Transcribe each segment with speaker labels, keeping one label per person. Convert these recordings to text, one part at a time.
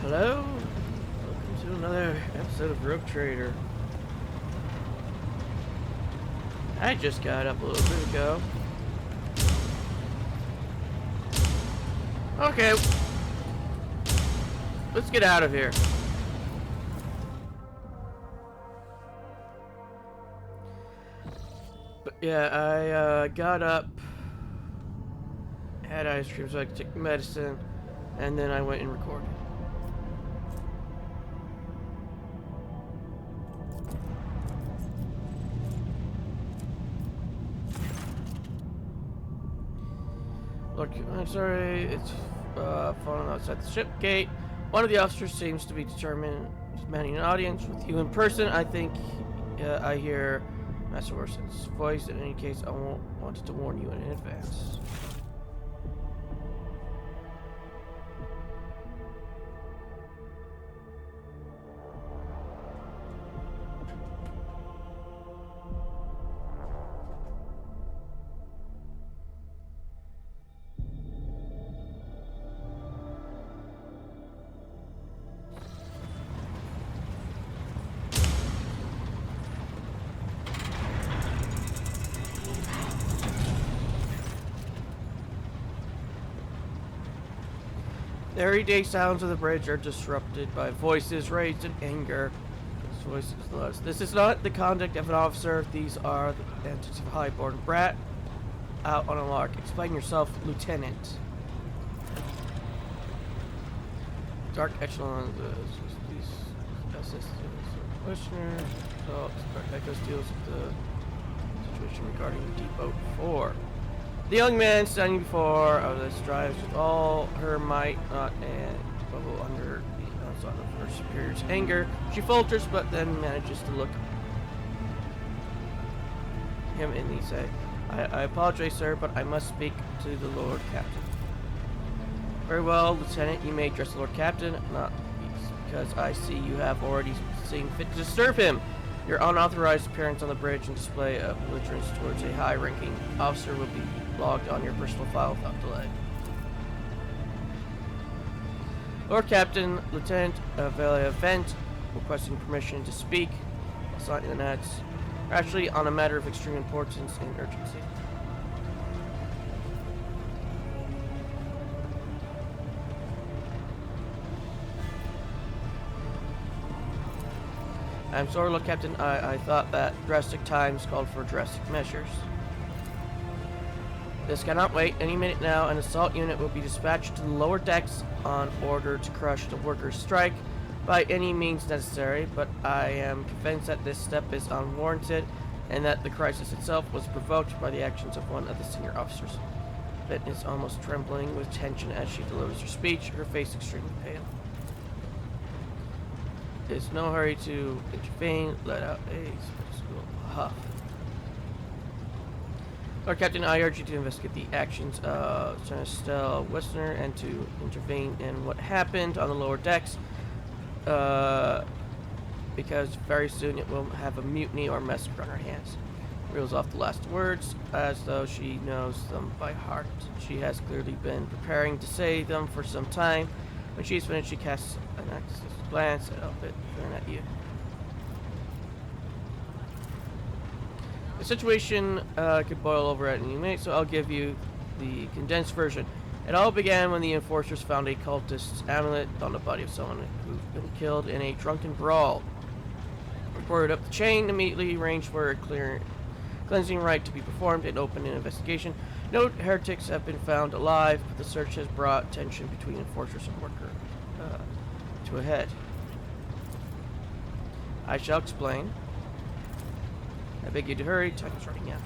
Speaker 1: Hello, welcome to another episode of Rogue Trader. I just got up a little bit ago. Okay, let's get out of here. But yeah, I got up, had ice cream so I could take medicine, and then I went and recorded. Look, I'm sorry, it's falling outside the ship gate. One of the officers seems to be determined demanding an audience with you in person. I think I hear Master Orson's voice. In any case, I wanted to warn you in advance. The everyday sounds of the bridge are disrupted by voices raised in anger. This is not the conduct of an officer. These are the antics of a high-born brat out on a lark. Explain yourself, Lieutenant. Dark echelon. These assistants. Questioner. So, Echoes deals with the situation regarding Depot 4. The young man standing before us strives with all her might not and bubble under the onslaught of her superior's anger. She falters, but then manages to look him in the eye. I apologize, sir, but I must speak to the Lord Captain. Very well, Lieutenant, you may address the Lord Captain, not because I see you have already seen fit to disturb him. Your unauthorized appearance on the bridge and display of belligerence towards a high-ranking officer will be logged on your personal file without delay. Lord Captain, Lieutenant Velia Vent, requesting permission to speak. Sign the nets. Actually, on a matter of extreme importance and urgency. I'm sorry, Lord Captain. I thought that drastic times called for drastic measures. This cannot wait. Any minute now, an assault unit will be dispatched to the lower decks on order to crush the workers' strike by any means necessary, but I am convinced that this step is unwarranted and that the crisis itself was provoked by the actions of one of the senior officers. Bit is almost trembling with tension as she delivers her speech, her face extremely pale. There's no hurry to intervene. Let out a school huff. Lord Captain, I urge you to investigate the actions of Lieutenant Stella Westerner and to intervene in what happened on the lower decks, because very soon it will have a mutiny or massacre on her hands. Reels off the last words as though she knows them by heart. She has clearly been preparing to say them for some time. When she's finished, she casts an anxious glance at Elbit, staring at you. The situation could boil over at any minute, so I'll give you the condensed version. It all began when the enforcers found a cultist's amulet on the body of someone who'd been killed in a drunken brawl. Reported up the chain, immediately arranged for a cleansing rite to be performed and opened an investigation. No heretics have been found alive, but the search has brought tension between enforcers and worker to a head. I shall explain. I beg you to hurry, time is running out.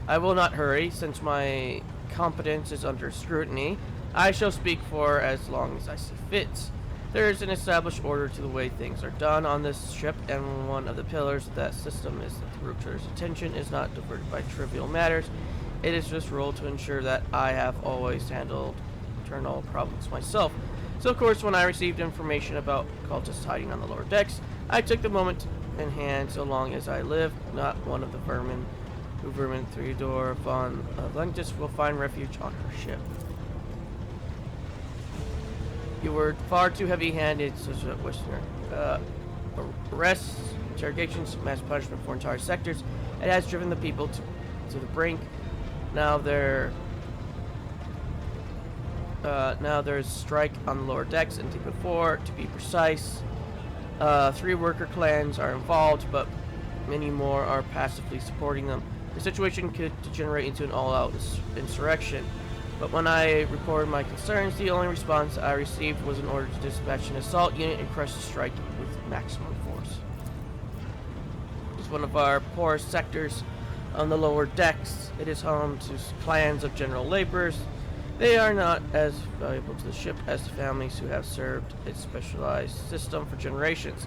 Speaker 1: I will not hurry, since my competence is under scrutiny. I shall speak for as long as I see fit. There is an established order to the way things are done on this ship, and one of the pillars of that system is that the Rogue Trader's attention is not diverted by trivial matters. It is just rule to ensure that I have always handled internal problems myself. So of course, when I received information about cultists hiding on the lower decks, I took the moment in hand. So long as I live, not one of the vermin who vermin Theodore von Lentus will find refuge on her ship. You were far too heavy-handed, such a Westerner. Arrests, interrogations, mass punishment for entire sectors. It has driven the people to the brink. Now there's strike on the lower decks and deep before, to be precise. 3 worker clans are involved, but many more are passively supporting them. The situation could degenerate into an all-out insurrection. But when I reported my concerns, the only response I received was an order to dispatch an assault unit and crush the strike with maximum force. It's one of our poorest sectors on the lower decks. It is home to clans of general laborers. They are not as valuable to the ship as the families who have served its specialized system for generations.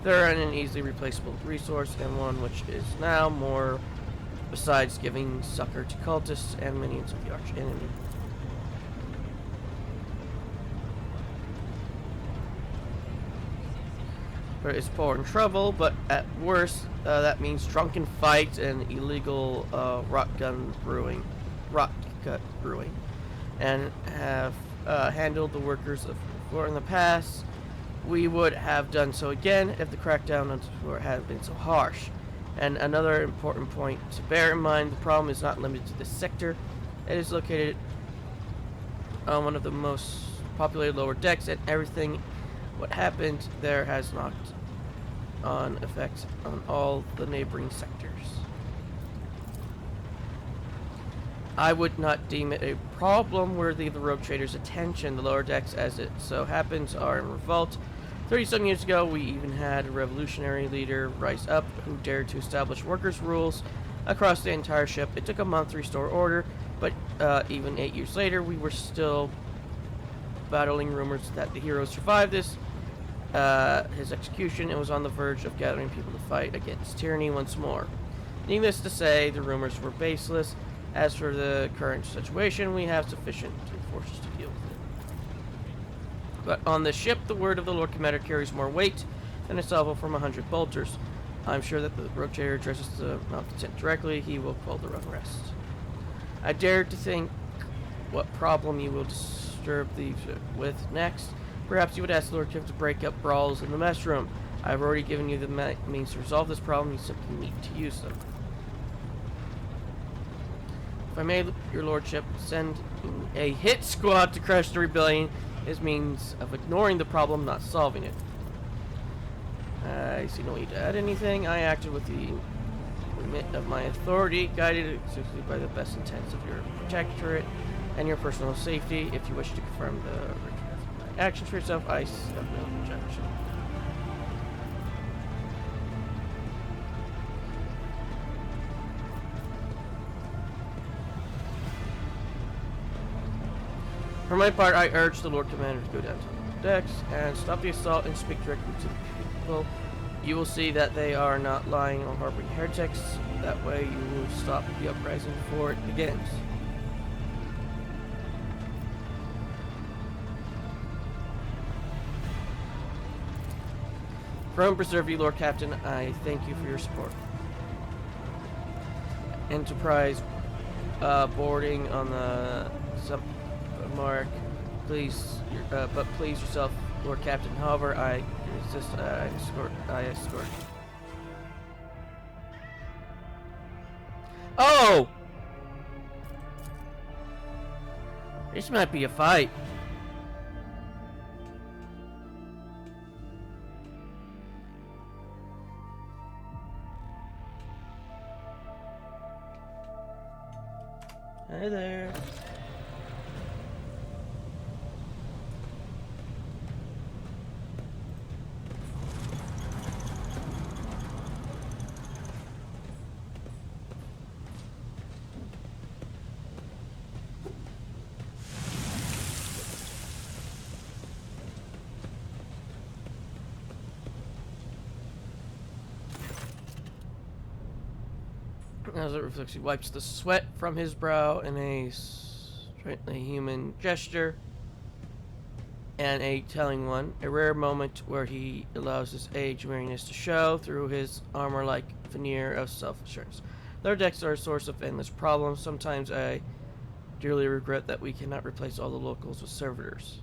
Speaker 1: They're an easily replaceable resource, and one which is now more, besides giving succor to cultists and minions of the arch enemy. Is poor in trouble, but at worst, that means drunken fights and illegal rot gut brewing, and have handled the workers of before in the past. We would have done so again if the crackdown on the floor had been so harsh. And another important point to bear in mind: the problem is not limited to this sector. It is located on one of the most populated lower decks, and everything what happened there has knocked on effect on all the neighboring sectors. I would not deem it a problem worthy of the rogue traders' attention. The lower decks, as it so happens, are in revolt. 30-some years ago, we even had a revolutionary leader rise up who dared to establish workers' rules across the entire ship. It took a month to restore order, but even 8 years later, we were still battling rumors that the hero survived his execution, and was on the verge of gathering people to fight against tyranny once more. Needless to say, the rumors were baseless. As for the current situation, we have sufficient forces to deal with it. But on the ship, the word of the Lord Commander carries more weight than a salvo from 100 bolters. I'm sure that the rogue trader addresses the malcontent directly. He will quell the unrest. I dare to think what problem you will disturb these with next. Perhaps you would ask the Lord Chief to break up brawls in the mess room. I've already given you the means to resolve this problem. You simply need to use them. If I may, your lordship, send a hit squad to crush the rebellion is means of ignoring the problem, not solving it. I see no need to add anything. I acted with the remit of my authority, guided exclusively by the best intents of your protectorate and your personal safety. If you wish to confirm the actions for yourself, I have no objection. For my part, I urge the Lord Commander to go down to the decks and stop the assault and speak directly to the people. You will see that they are not lying or harboring heretics. That way you will stop the uprising before it begins. From preserve you, Lord Captain, I thank you for your support. Enterprise boarding on the submark. Please, but please yourself, Lord Captain. However, I insist. I escort. Oh, this might be a fight. Hi there. As it reflects, he wipes the sweat from his brow in a straightly human gesture, and a telling one, a rare moment where he allows his age weariness to show through his armor-like veneer of self-assurance. Their decks are a source of endless problems. Sometimes I dearly regret that we cannot replace all the locals with servitors.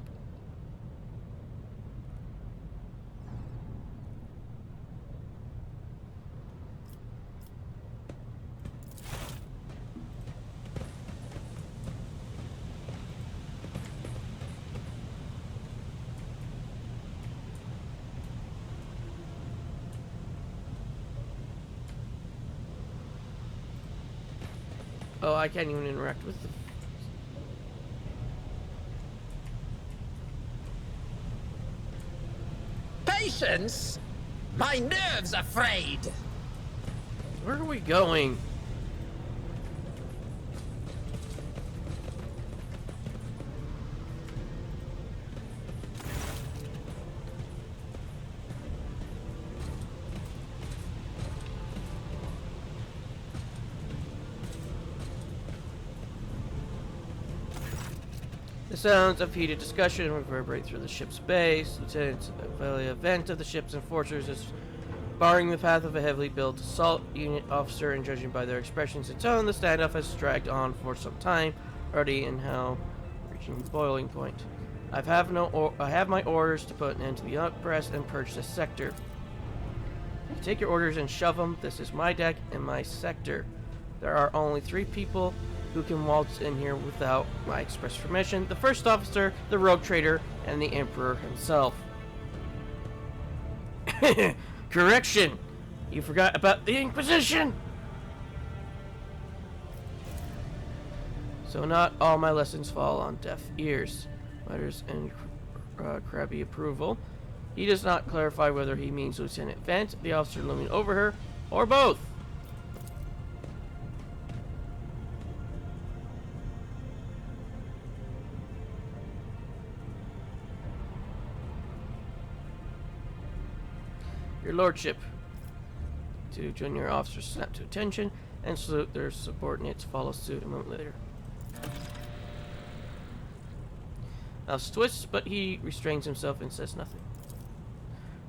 Speaker 1: Oh, I can't even interact with them.
Speaker 2: Patience? My nerves are frayed.
Speaker 1: Where are we going? The sounds of heated discussion reverberate through the ship's base. Lieutenant Velia Vent of the ship's enforcers is barring the path of a heavily built assault unit officer, and judging by their expressions and tone, the standoff has dragged on for some time, already in hell, reaching boiling point. I have my orders to put an end to the uppress and purge this sector. You take your orders and shove them. This is my deck and my sector. There are only 3 people who can waltz in here without my express permission: the first officer, the rogue trader, and the Emperor himself. Correction! You forgot about the Inquisition! So not all my lessons fall on deaf ears. Mutters in crabby approval. He does not clarify whether he means Lieutenant Vent, the officer looming over her, or both. Your Lordship. 2 junior officers snap to attention and salute. Their subordinates follow suit a moment later. Mouse twists, but he restrains himself and says nothing.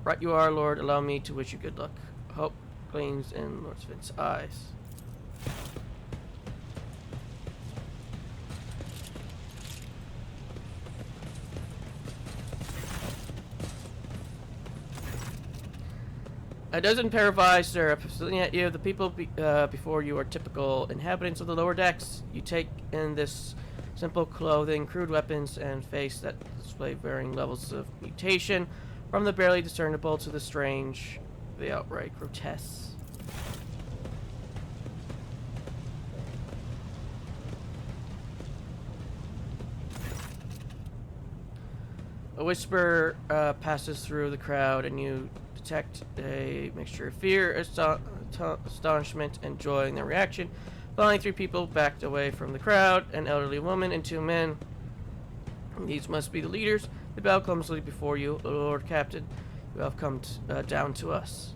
Speaker 1: Right you are, Lord. Allow me to wish you good luck. Hope gleams in Lord Vent's eyes. A dozen pair of eyes stare up, looking at you. The people before you are typical inhabitants of the lower decks. You take in this simple clothing, crude weapons, and face that display varying levels of mutation, from the barely discernible to the strange, the outright grotesque. A whisper passes through the crowd, and you detect a mixture of fear, astonishment, and joy in their reaction. Finally, 3 people backed away from the crowd: an elderly woman and 2 men. These must be the leaders. They bow clumsily before you. Lord Captain, you have come down to us.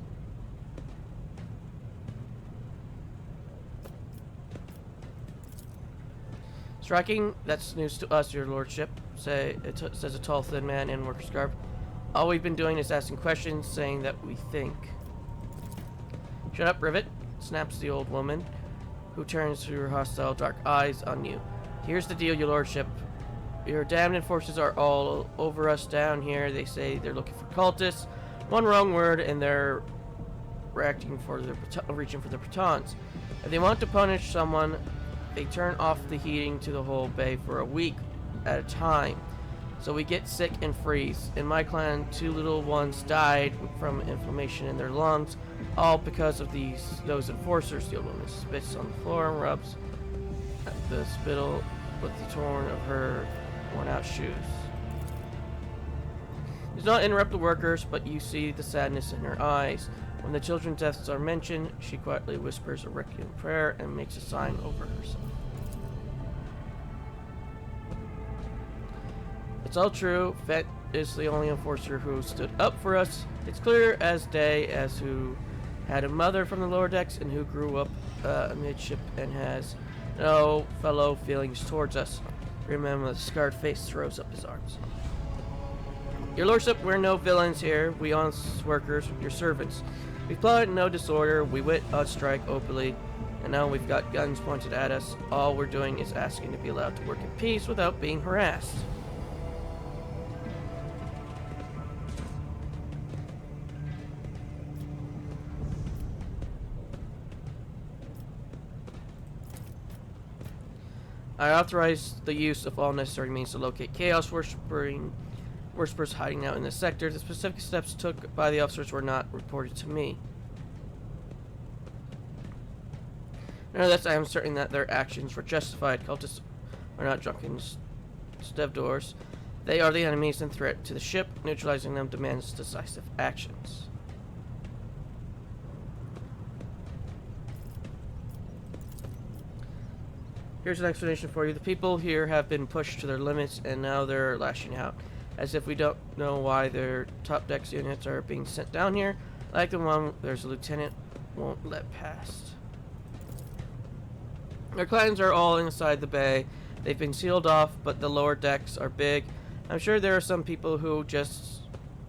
Speaker 1: Striking, that's news to us, your lordship, says a tall, thin man in worker's garb. All we've been doing is asking questions, saying that we think. Shut up, Rivet, snaps the old woman, who turns her hostile dark eyes on you. Here's the deal, your lordship. Your damned enforcers are all over us down here. They say they're looking for cultists. One wrong word and they're reaching for their batons. If they want to punish someone, they turn off the heating to the whole bay for a week at a time. So we get sick and freeze. In my clan, 2 little ones died from inflammation in their lungs, all because of those enforcers. The old woman spits on the floor and rubs at the spittle with the torn of her worn-out shoes. Does not interrupt the workers, but you see the sadness in her eyes. When the children's deaths are mentioned, she quietly whispers a requiem prayer and makes a sign over herself. It's all true. Vet is the only enforcer who stood up for us. It's clear as day as who had a mother from the lower decks and who grew up amidship and has no fellow feelings towards us. Remember, the scarred face throws up his arms. Your lordship, we're no villains here. We honest workers, your servants. We plot no disorder. We wit on strike openly. And now we've got guns pointed at us. All we're doing is asking to be allowed to work in peace without being harassed. I authorize the use of all necessary means to locate Chaos worshippers hiding out in this sector. The specific steps took by the officers were not reported to me. Nevertheless, I am certain that their actions were justified. Cultists are not drunken stevedores. They are the enemies and threat to the ship. Neutralizing them demands decisive actions. Here's an explanation for you. The people here have been pushed to their limits, and now they're lashing out. As if we don't know why their top decks units are being sent down here. Like the one there's a lieutenant won't let past. Their clans are all inside the bay. They've been sealed off, but the lower decks are big. I'm sure there are some people who just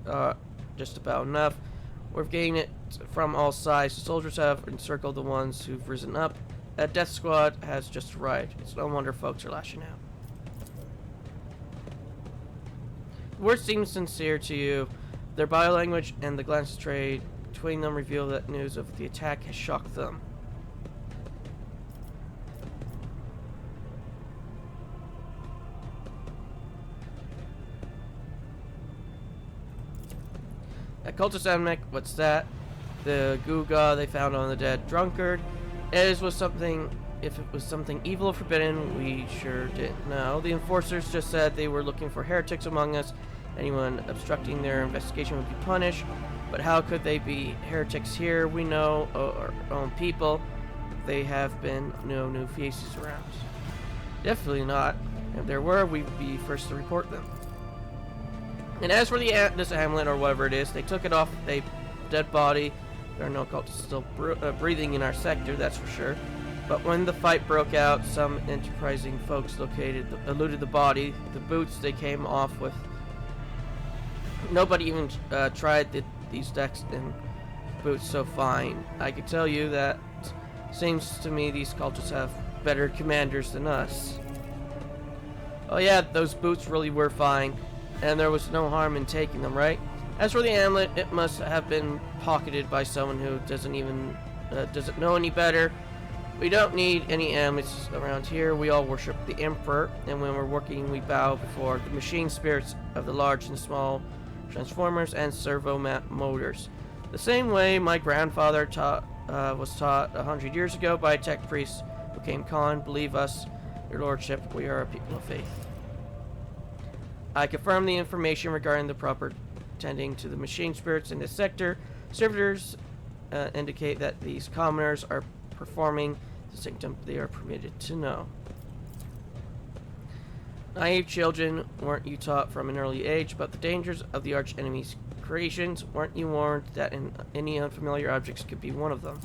Speaker 1: about enough. We're getting it from all sides. The soldiers have encircled the ones who've risen up. A death squad has just arrived. It's no wonder folks are lashing out. The words seem sincere to you. Their body language and the glances trade between them reveal that news of the attack has shocked them. At Cultist Amnek, what's that? The Guga they found on the dead drunkard. If it was something evil or forbidden, we sure didn't know. The enforcers just said they were looking for heretics among us. Anyone obstructing their investigation would be punished. But how could they be heretics here? We know our own people. They have been no new faces around. Definitely not. If there were, we'd be first to report them. And as for this amulet or whatever it is, they took it off a dead body. There are no cultists still breathing in our sector, that's for sure. But when the fight broke out, some enterprising folks eluded the body. The boots they came off with. Nobody even tried these decks and boots so fine. I can tell you that seems to me these cultists have better commanders than us. Oh yeah, those boots really were fine. And there was no harm in taking them, right? As for the amulet, it must have been pocketed by someone who doesn't know any better. We don't need any amulets around here. We all worship the Emperor, and when we're working, we bow before the machine spirits of the large and small transformers and servo motors. The same way my grandfather was taught 100 years ago by a tech priest who came Khan. Believe us, your lordship, we are a people of faith. I confirm the information regarding the proper tending to the machine spirits in this sector. Servitors indicate that these commoners are performing the sanctum they are permitted to know. Naive children, weren't you taught from an early age about the dangers of the arch enemy's creations? Weren't you warned that any unfamiliar objects could be one of them?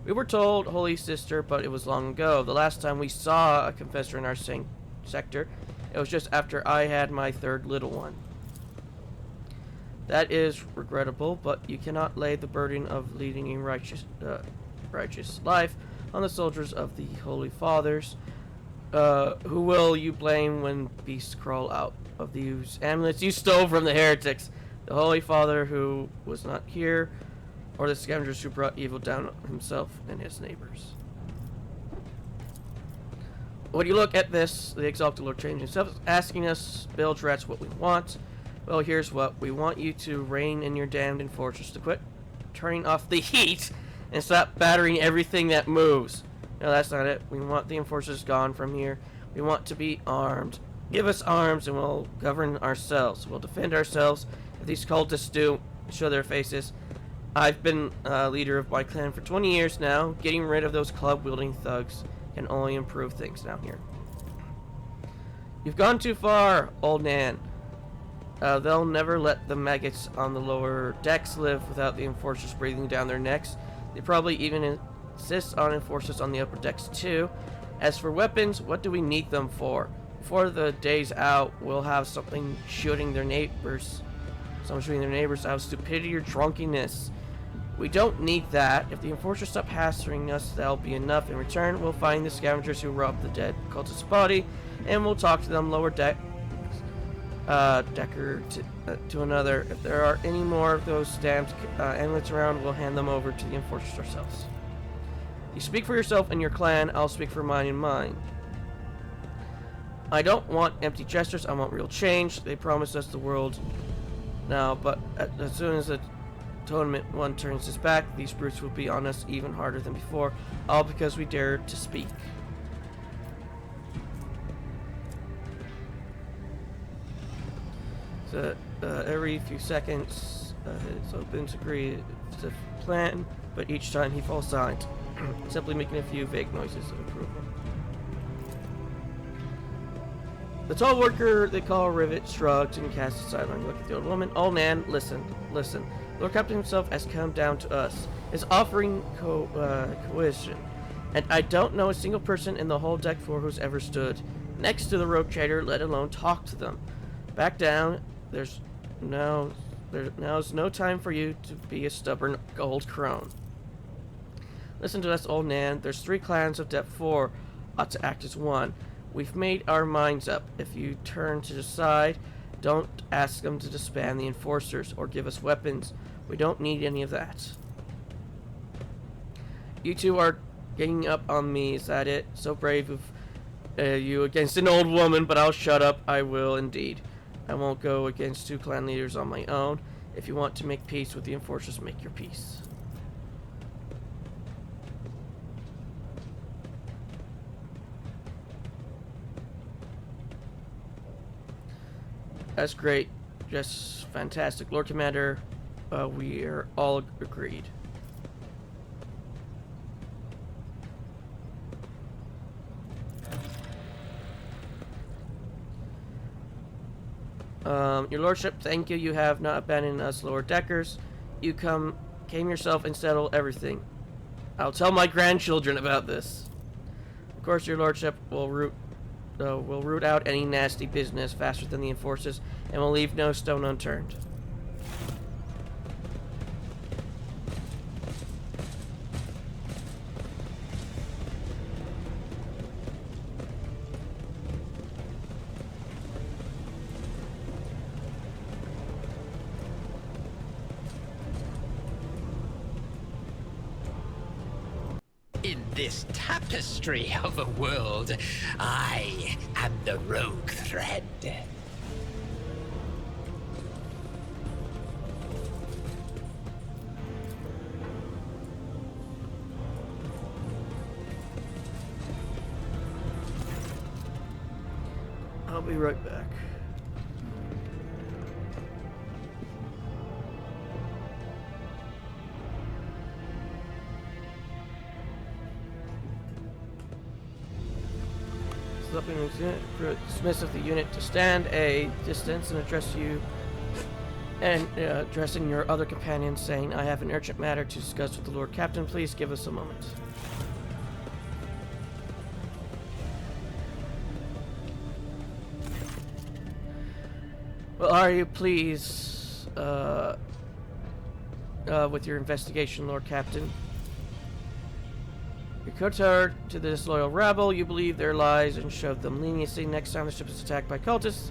Speaker 1: We were told, Holy Sister, but it was long ago. The last time we saw a confessor in our sector, it was just after I had my third little one. That is regrettable, but you cannot lay the burden of leading a righteous life on the soldiers of the Holy Fathers. Who will you blame when beasts crawl out of these amulets you stole from the heretics? The Holy Father who was not here, or the scavengers who brought evil down on himself and his neighbors? When you look at this, the Exalted Lord Change himself is asking us, Bilge Rats, what we want. Well, here's what. We want you to rein in your damned enforcers, to quit turning off the heat and stop battering everything that moves. No, that's not it. We want the enforcers gone from here. We want to be armed. Give us arms and we'll govern ourselves. We'll defend ourselves. If these cultists do show their faces. I've been leader of my clan for 20 years now. Getting rid of those club-wielding thugs can only improve things down here. You've gone too far, old Nan. They'll never let the maggots on the lower decks live without the enforcers breathing down their necks. They probably even insist on enforcers on the upper decks too. As for weapons, what do we need them for? Before the day's out, we'll have something shooting their neighbors. Someone shooting their neighbors out of stupidity or drunkenness. We don't need that. If the enforcers stop hassling us, that'll be enough. In return, we'll find the scavengers who robbed the dead cultist's body, and we'll talk to them lower decker to another. If there are any more of those stamped amulets around, we'll hand them over to the enforcers ourselves. You speak for yourself and your clan, I'll speak for mine and mine. I don't want empty gestures, I want real change. They promised us the world now, but as soon as Tournament 1 turns his back, these brutes will be on us even harder than before, all because we dared to speak. So, every few seconds, his opponents agree to plan, but each time he falls silent, simply making a few vague noises of approval. The tall worker they call Rivet shrugged and cast a sidelong look at the old woman. Old man, listen. Lord Captain himself has come down to us, is offering coercion, and I don't know a single person in the whole deck floor who's ever stood next to the rogue trader, let alone talk to them. Back down. There's now's no time for you to be a stubborn gold crone. Listen to us, old Nan. There's 3 clans of depth 4 ought to act as one. We've made our minds up. If you turn to decide, don't ask them to disband the enforcers or give us weapons. We don't need any of that. You two are ganging up on me, is that it? So brave of you against an old woman, but I'll shut up. I will indeed. I won't go against 2 clan leaders on my own. If you want to make peace with the enforcers, make your peace. That's great. Just fantastic. Lord Commander, we are all agreed. Your Lordship, thank you. You have not abandoned us lower deckers. You came yourself and settled everything. I'll tell my grandchildren about this. Of course, Your Lordship will root out any nasty business faster than the enforcers, and will leave no stone unturned.
Speaker 2: In this tapestry of a world, I am the rogue thread.
Speaker 1: I'll be right back. Dismiss of the unit to stand a distance and address you and addressing your other companions, saying, I have an urgent matter to discuss with the Lord Captain. Please give us a moment. Well, are you please with your investigation, Lord Captain? You courtier to the disloyal rabble, you believe their lies and showed them leniency. Next time the ship is attacked by cultists,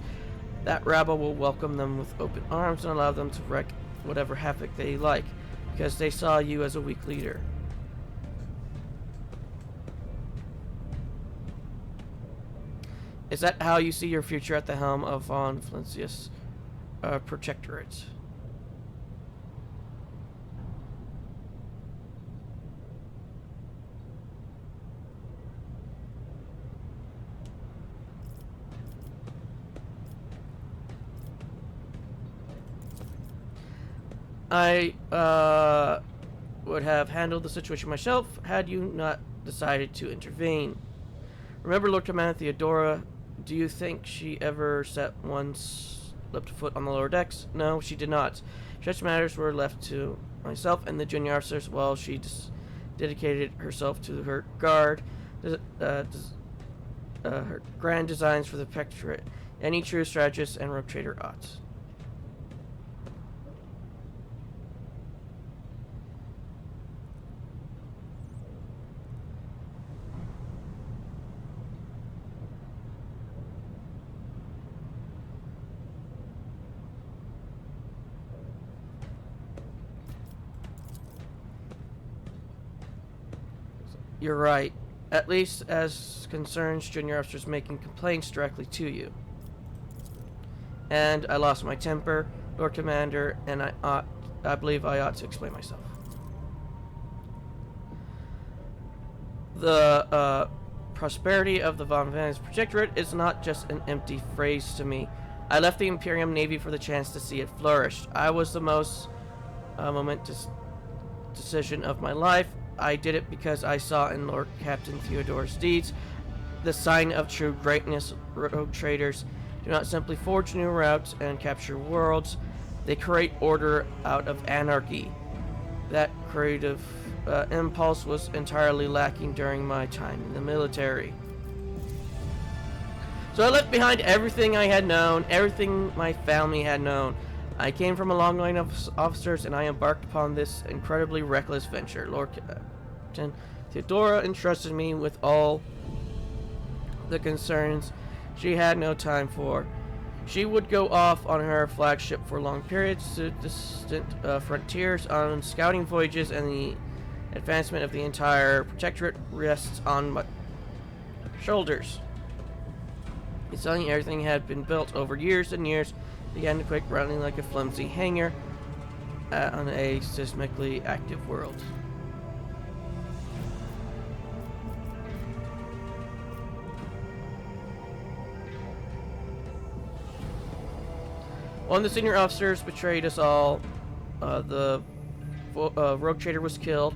Speaker 1: that rabble will welcome them with open arms and allow them to wreak whatever havoc they like, because they saw you as a weak leader. Is that how you see your future at the helm of Von Flencius Protectorate? I would have handled the situation myself had you not decided to intervene. Remember Lord Commander Theodora? Do you think she ever set slipped foot on the lower decks? No, she did not. Such matters were left to myself and the junior officers while she dedicated herself to her guard, her grand designs for the Protectorate. Any true strategist and rogue trader ought. You're right. At least as concerns junior officers making complaints directly to you. And I lost my temper, Lord Commander, and I ought I believe I ought to explain myself. The prosperity of the Von Van's Protectorate is not just an empty phrase to me. I left the Imperium Navy for the chance to see it flourish. I was the most momentous decision of my life. I did it because I saw in Lord Captain Theodore's deeds the sign of true greatness. Rogue traders do not simply forge new routes and capture worlds. They create order out of anarchy. That creative impulse was entirely lacking during my time in the military. So I left behind everything I had known, everything my family had known. I came from a long line of officers, and I embarked upon this incredibly reckless venture. Lord Captain Theodora entrusted me with all the concerns she had no time for. She would go off on her flagship for long periods to distant frontiers on scouting voyages, and the advancement of the entire protectorate rests on my shoulders. Suddenly everything had been built over years and years began to quake, running like a flimsy hangar on a seismically active world. One of the senior officers betrayed us all. The rogue trader was killed,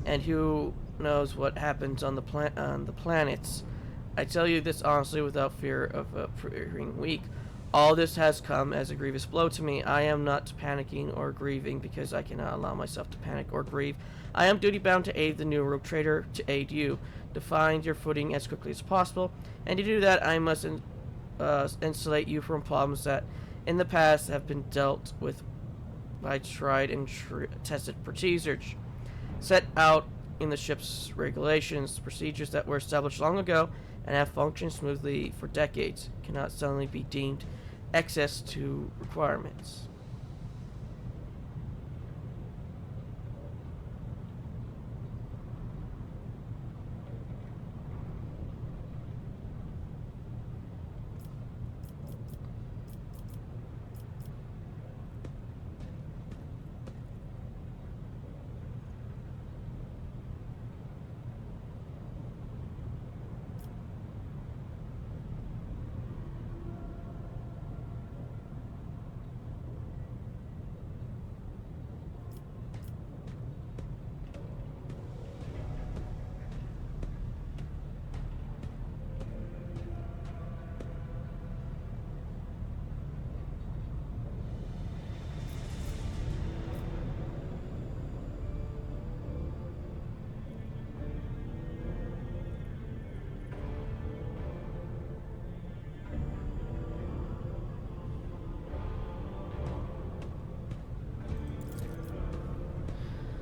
Speaker 1: and who knows what happens on the planets. I tell you this honestly, without fear of appearing weak. All this has come as a grievous blow to me. I am not panicking or grieving because I cannot allow myself to panic or grieve. I am duty bound to aid the new rogue trader, to aid you, to find your footing as quickly as possible, and to do that I must insulate you from problems that in the past have been dealt with by tried and tested procedures set out in the ship's regulations. Procedures that were established long ago and have functioned smoothly for decades cannot suddenly be deemed excess to requirements.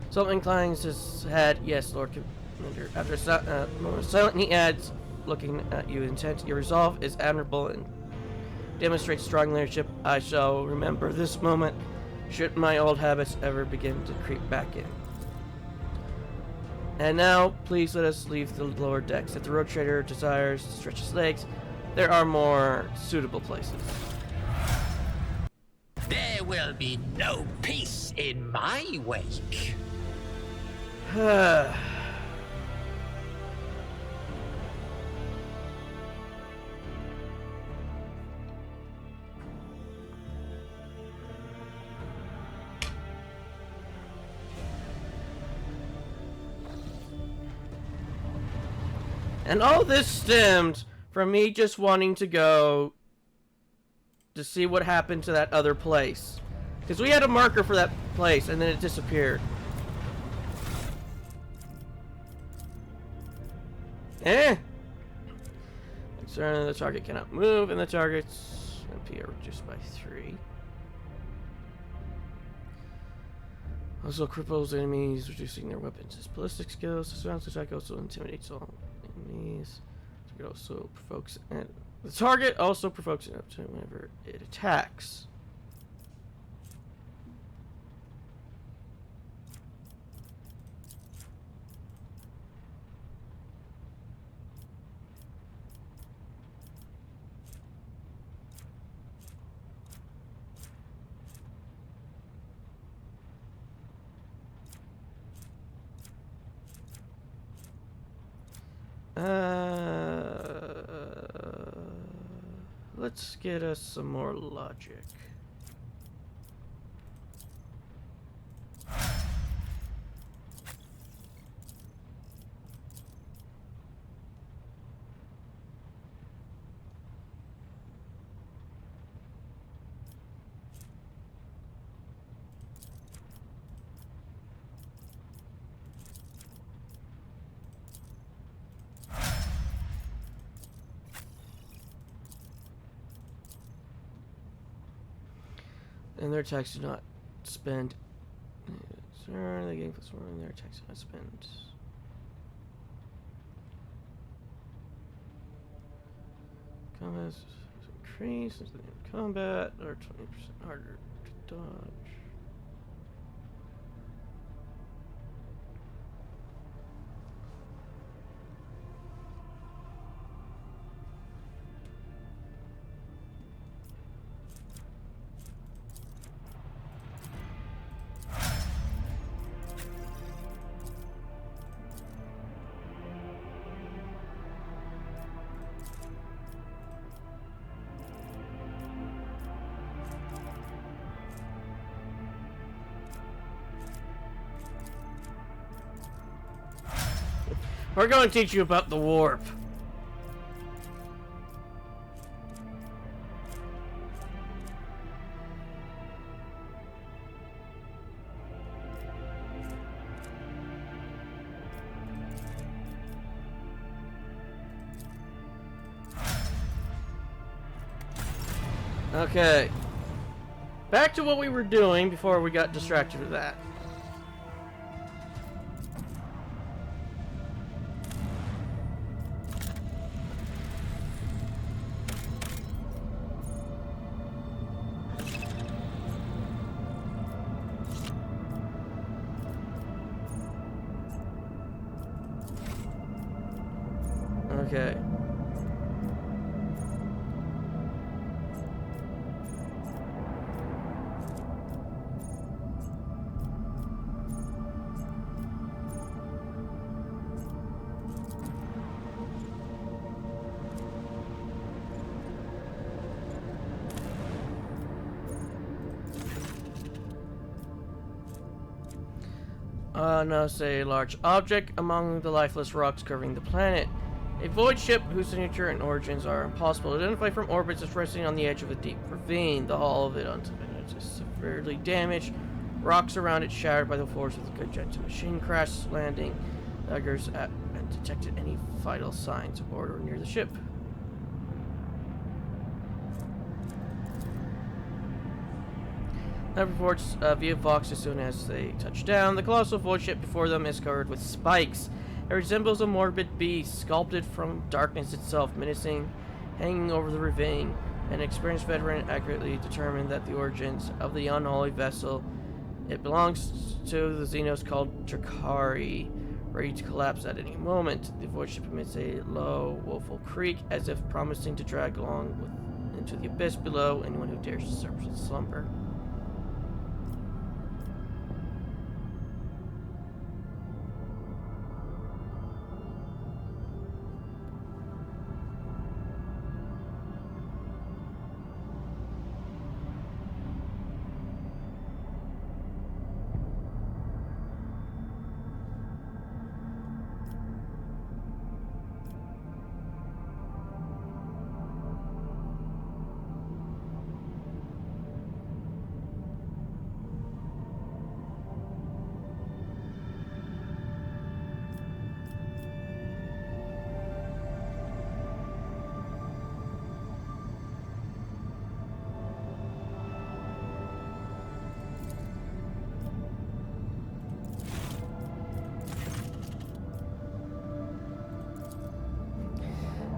Speaker 1: Something inclines his head. Yes, Lord Commander. After a moment of silence, he adds, looking at you intent, your resolve is admirable and demonstrates strong leadership. I shall remember this moment should my old habits ever begin to creep back in. And now, please let us leave the lower decks. If the road trader desires to stretch his legs, there are more suitable places.
Speaker 2: There will be no peace in my wake.
Speaker 1: And all this stemmed from me just wanting to go to see what happened to that other place. Because we had a marker for that place and then it disappeared. Concern the target cannot move and the target's MP are reduced by 3. Also cripples enemies, reducing their weapons. His ballistic skills, surrounds attack also intimidates all enemies. The target also provokes an opportunity whenever it attacks. let's get us some more logic. And their attacks do not spend. Sir, the game plus 1 and their attacks do not spend. Combat is increased as the combat, or 20% harder to dodge. We're going to teach you about the warp. Okay. Back to what we were doing before we got distracted with that. Okay. Now say a large object among the lifeless rocks covering the planet. A void ship whose signature and origins are impossible to identify from orbits is resting on the edge of a deep ravine. The hull of it is severely damaged. Rocks around it shattered by the force of the gigantic machine crash landing. Daggers at and detected any vital signs aboard or near the ship. That reports via Vox as soon as they touch down. The colossal void ship before them is covered with spikes. It resembles a morbid beast, sculpted from darkness itself, menacing, hanging over the ravine. An experienced veteran accurately determined that the origins of the unholy vessel. It belongs to the Xenos called Drakari, ready to collapse at any moment. The void ship emits a low, woeful creak, as if promising to drag into the abyss below anyone who dares disturb its slumber.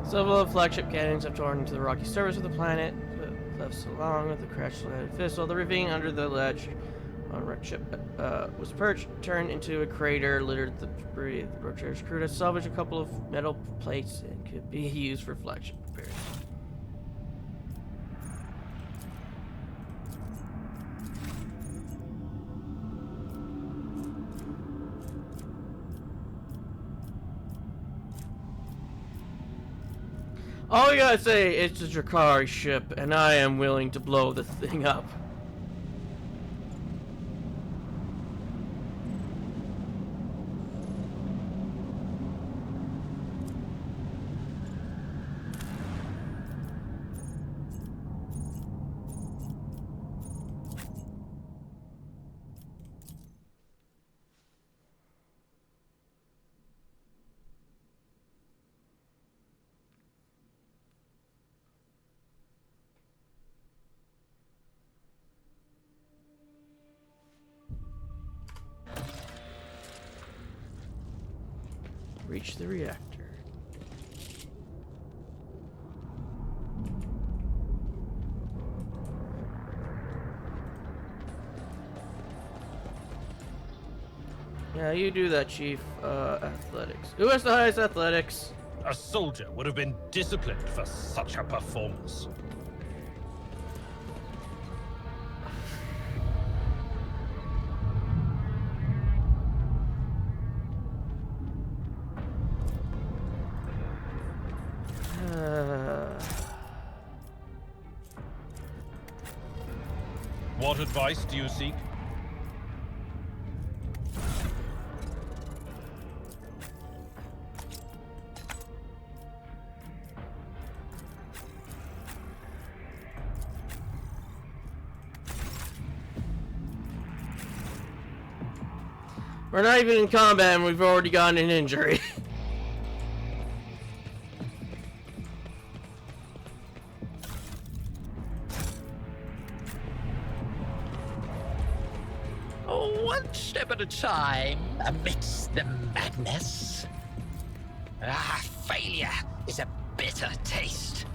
Speaker 1: Several flagship cannons have torn into the rocky surface of the planet. The cliffs along with the crash-landed vessel. The ravine under the ledge on wrecked ship was perched, turned into a crater littered with debris. The Rocher's crew has salvaged a couple of metal plates and could be used for flagship repairs. All you gotta say, it's a Drakari ship, and I am willing to blow the thing up. Reach the reactor. Yeah, you do that, Chief. Athletics. Who has the highest athletics?
Speaker 3: A soldier would have been disciplined for such a performance. What advice do you seek?
Speaker 1: We're not even in combat and we've already gotten an injury.
Speaker 2: One step at a time, amidst the madness. Ah, failure is a bitter taste.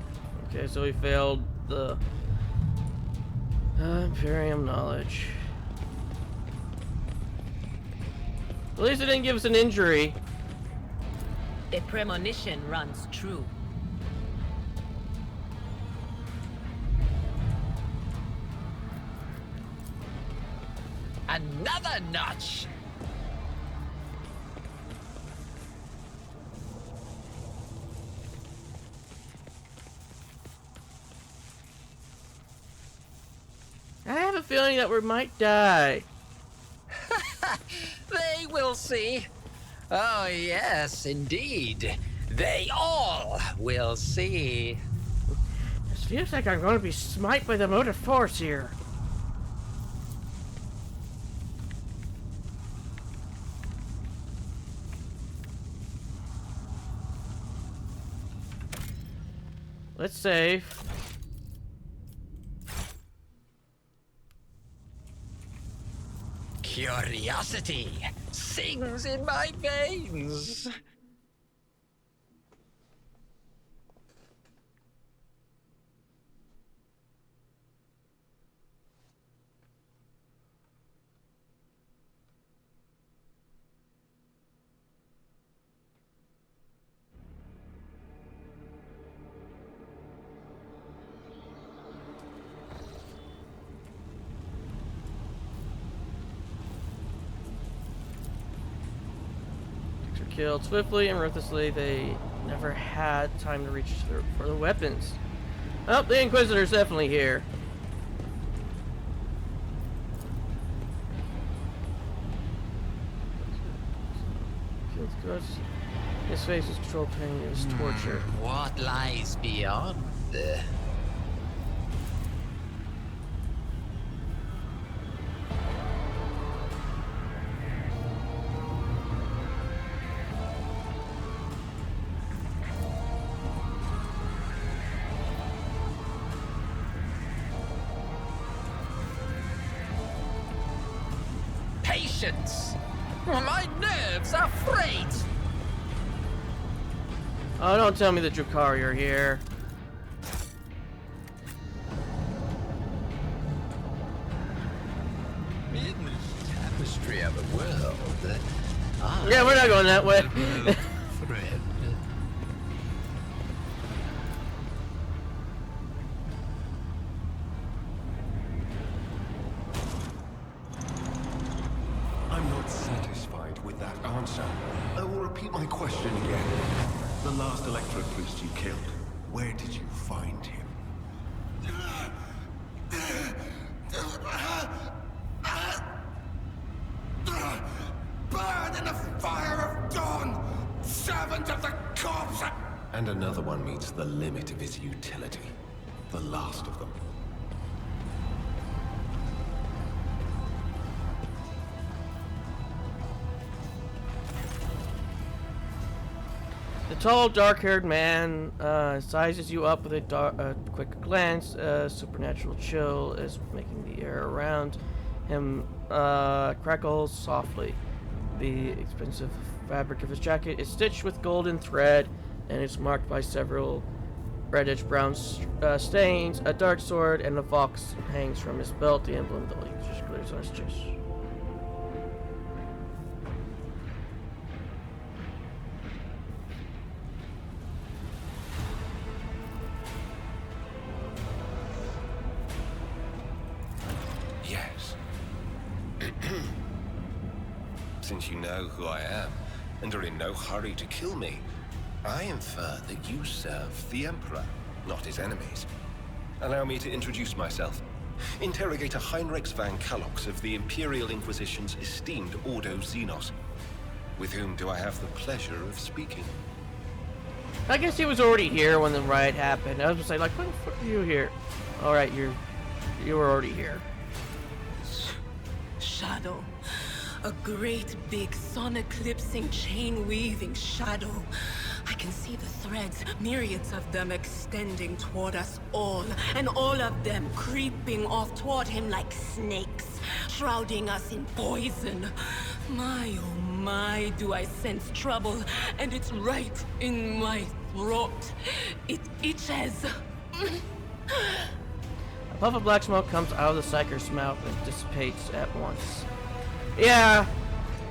Speaker 1: Okay, so we failed the Imperium knowledge. At least it didn't give us an injury.
Speaker 4: The premonition runs true.
Speaker 2: Another notch.
Speaker 1: I have a feeling that we might die.
Speaker 2: They will see. Oh, yes, indeed. They all will see.
Speaker 1: It feels like I'm going to be smite by the motive force here. Let's save.
Speaker 2: Curiosity sings in my veins.
Speaker 1: Killed swiftly and ruthlessly. They never had time to reach for the weapons. Oh, the Inquisitor's definitely here. His face is control pain. It was torture.
Speaker 2: What lies beyond? Patience! My nerves are frayed!
Speaker 1: Oh, don't tell me the Drakari are here.
Speaker 2: In the tapestry of a world,
Speaker 1: Yeah, we're not going that way.
Speaker 2: friend.
Speaker 5: I'm not satisfied with that answer. I will repeat my question again. The last electro priest you killed, Where did you find him?
Speaker 6: Burn in the fire of dawn! Servant of the corpse!
Speaker 5: And another one meets the limit of his utility. The last of them.
Speaker 1: The tall, dark-haired man sizes you up with a quick glance. Supernatural chill is making the air around him crackles softly. The expensive fabric of his jacket is stitched with golden thread and is marked by several reddish-brown stains. A dark sword and a fox hangs from his belt. The emblem of the league just glitters on his chest.
Speaker 5: Yes. Since you know who I am, and are in no hurry to kill me, I infer that you serve the Emperor, not his enemies. Allow me to introduce myself. Interrogator Heinrich van Kalox of the Imperial Inquisition's esteemed Ordo Xenos. With whom do I have the pleasure of speaking?
Speaker 1: I guess he was already here when the riot happened. I was just like, when the fuck are you here? Alright, you were already here.
Speaker 4: Shadow. A great big sun-eclipsing, chain-weaving shadow. I can see the threads, myriads of them extending toward us all, and all of them creeping off toward him like snakes, shrouding us in poison. My, oh my, do I sense trouble, and it's right in my throat. It itches.
Speaker 1: A puff of black smoke comes out of the Psyker's mouth and dissipates at once. Yeah,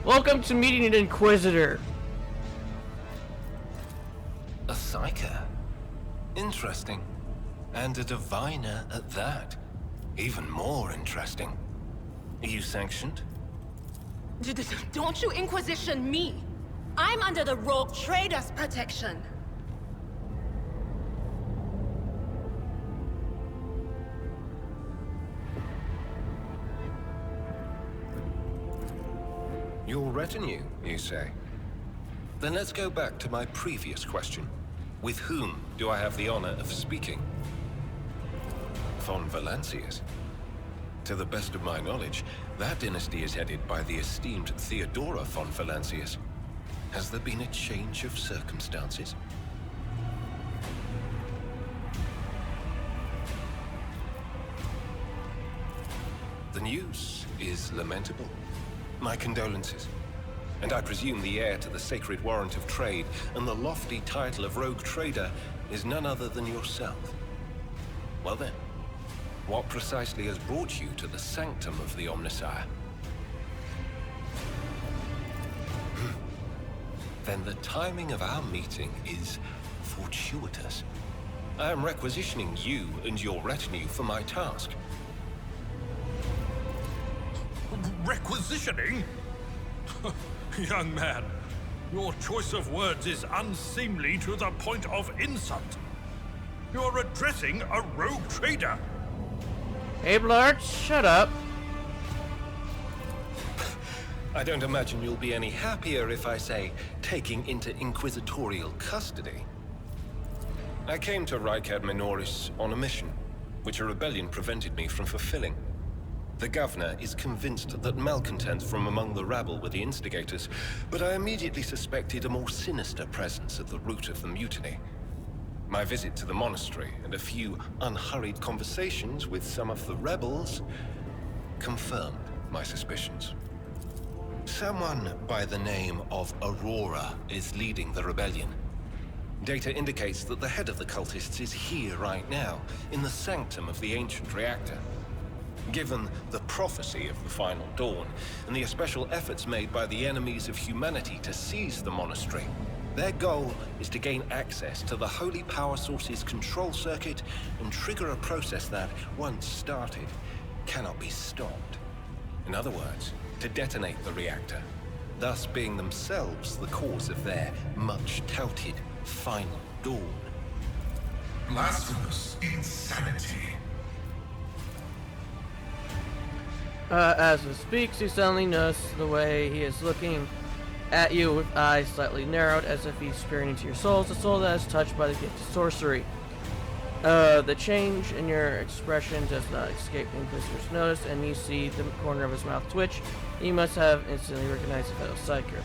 Speaker 1: welcome to meeting an Inquisitor.
Speaker 5: A Psyker? Interesting. And a diviner at that. Even more interesting. Are you sanctioned?
Speaker 4: Don't you Inquisition me! I'm under the Rogue Trader's protection!
Speaker 5: Your retinue, you say? Then let's go back to my previous question. With whom do I have the honor of speaking? Von Valancius. To the best of my knowledge, that dynasty is headed by the esteemed Theodora von Valancius. Has there been a change of circumstances? The news is lamentable. My condolences. And I presume the heir to the sacred warrant of trade and the lofty title of Rogue Trader is none other than yourself. Well then, what precisely has brought you to the sanctum of the Omnissiah? Then the timing of our meeting is fortuitous. I am requisitioning you and your retinue for my task.
Speaker 3: Requisitioning? Young man, your choice of words is unseemly to the point of insult. You're addressing a rogue trader.
Speaker 1: Hey, Blart, shut up.
Speaker 5: I don't imagine you'll be any happier if I say taking into inquisitorial custody. I came to Rykad Minoris on a mission, which a rebellion prevented me from fulfilling. The governor is convinced that malcontents from among the rabble were the instigators, but I immediately suspected a more sinister presence at the root of the mutiny. My visit to the monastery and a few unhurried conversations with some of the rebels confirmed my suspicions. Someone by the name of Aurora is leading the rebellion. Data indicates that the head of the cultists is here right now, in the sanctum of the ancient reactor. Given the prophecy of the Final Dawn, and the special efforts made by the enemies of humanity to seize the monastery, their goal is to gain access to the Holy Power Source's control circuit and trigger a process that, once started, cannot be stopped. In other words, to detonate the reactor, thus being themselves the cause of their much-touted Final Dawn.
Speaker 6: blasphemous insanity.
Speaker 1: As he speaks, you suddenly notice the way he is looking at you with eyes slightly narrowed, as if he's peering into your souls, a soul that is touched by the gift of sorcery. The change in your expression does not escape the Inquisitor's notice, and you see the corner of his mouth twitch. He must have instantly recognized the fellow psyker.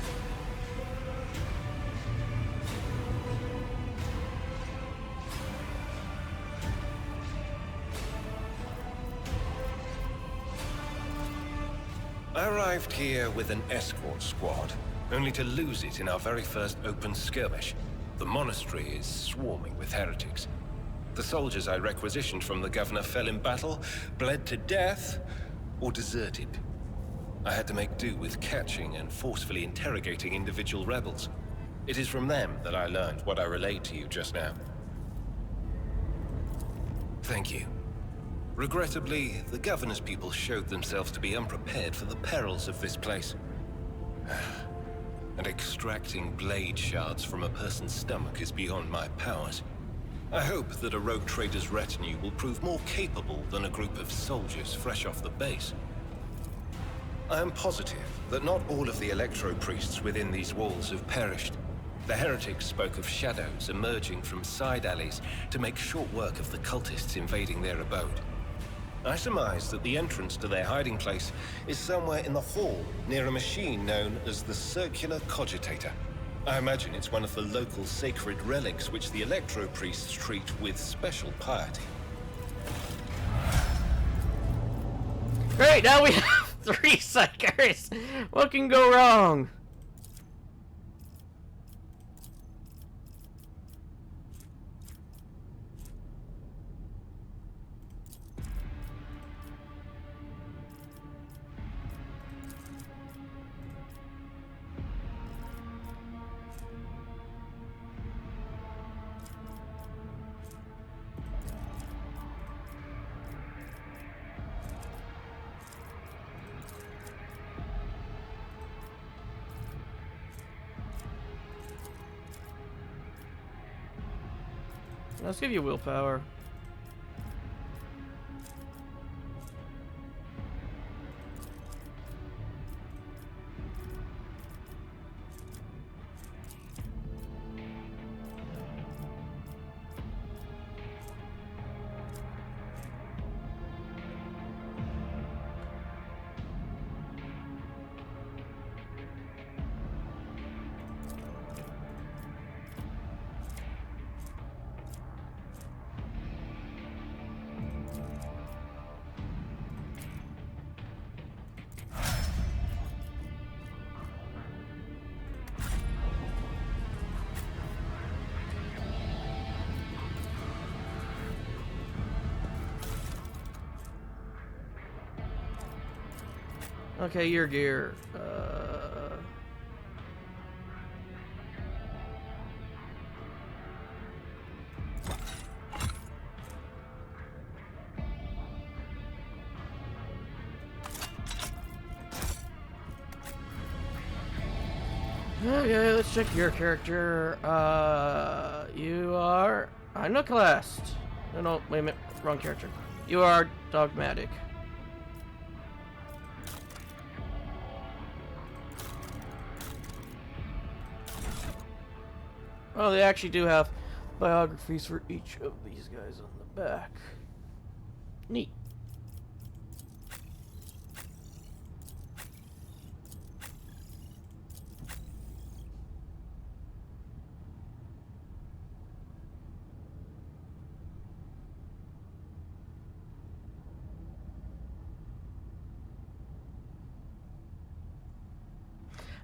Speaker 5: I arrived here with an escort squad, only to lose it in our very first open skirmish. The monastery is swarming with heretics. The soldiers I requisitioned from the governor fell in battle, bled to death, or deserted. I had to make do with catching and forcefully interrogating individual rebels. It is from them that I learned what I relayed to you just now. Thank you. Regrettably, the governor's people showed themselves to be unprepared for the perils of this place. And extracting blade shards from a person's stomach is beyond my powers. I hope that a rogue trader's retinue will prove more capable than a group of soldiers fresh off the base. I am positive that not all of the electro-priests within these walls have perished. The heretics spoke of shadows emerging from side alleys to make short work of the cultists invading their abode. I surmise that the entrance to their hiding place is somewhere in the hall, near a machine known as the Circular Cogitator. I imagine it's one of the local sacred relics which the electro-priests treat with special piety.
Speaker 1: Great, now we have 3 psychers! What can go wrong? Let's give you willpower. Okay, your gear. Okay, let's check your character. You are Iconoclast. No, wait a minute, wrong character. You are Dogmatic. Oh, they actually do have biographies for each of these guys on the back. Neat.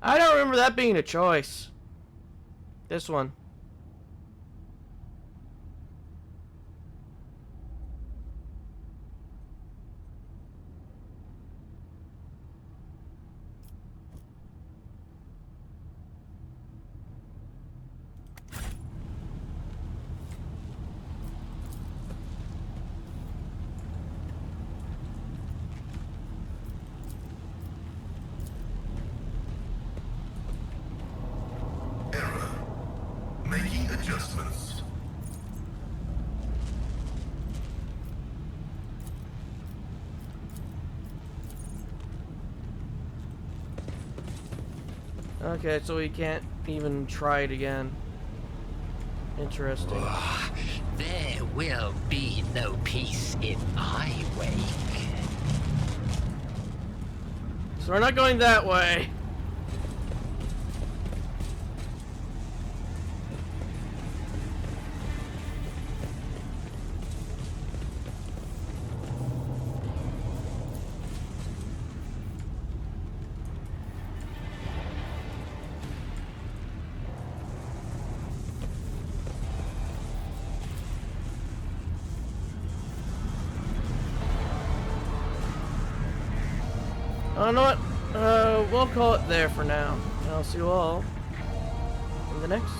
Speaker 1: I don't remember that being a choice. This one.
Speaker 6: Making adjustments.
Speaker 1: Okay, so we can't even try it again. Interesting.
Speaker 2: There will be no peace in my wake.
Speaker 1: So we're not going that way. Oh, you know what? We'll call it there for now. I'll see you all in the next